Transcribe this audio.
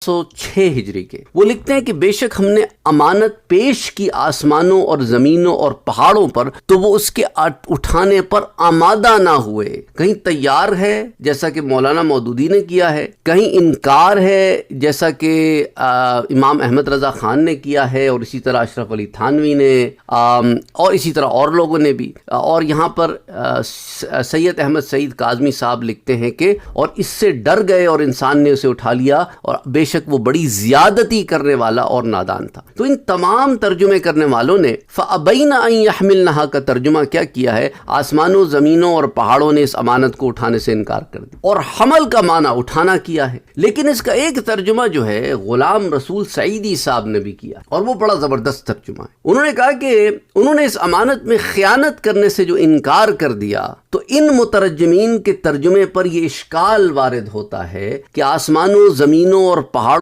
706 ہجری کے، وہ لکھتے ہیں کہ بے شک ہم نے امانت پیش کی آسمانوں اور زمینوں اور پہاڑوں پر تو وہ اس کے اٹھانے پر آمادہ نہ ہوئے، کہیں تیار ہے جیسا کہ مولانا مودودی نے کیا ہے، کہیں انکار ہے جیسا کہ امام احمد رضا خان نے کیا ہے، اور اسی طرح اشرف علی تھانوی نے، اور اسی طرح اور لوگوں نے بھی۔ اور یہاں پر سید احمد سعید کاظمی صاحب لکھتے ہیں کہ اور اس سے ڈر گئے اور انسان نے اسے اٹھا لیا، اور بے شک وہ بڑی زیادتی کرنے والا اور نادان تھا۔ تو ان تمام ترجمے کرنے والوں نے فَأَبَيْنَ أَن يَحْمِلْنَهَا کا ترجمہ کیا کیا ہے؟ آسمانوں، زمینوں اور پہاڑوں نے اس امانت کو اٹھانے سے انکار کر دیا، اور حمل کا معنی اٹھانا کیا ہے۔ لیکن اس کا ایک ترجمہ جو ہے غلام رسول سعیدی صاحب نے بھی کیا، اور وہ بڑا زبردست ترجمہ ہے۔ انہوں نے کہا کہ انہوں نے اس امانت میں خیانت کرنے سے جو انکار کر دیا، تو ان مترجمین کے ترجمے پر یہ اشکال وارد ہوتا ہے کہ آسمانوں، زمینوں اور پہاڑوں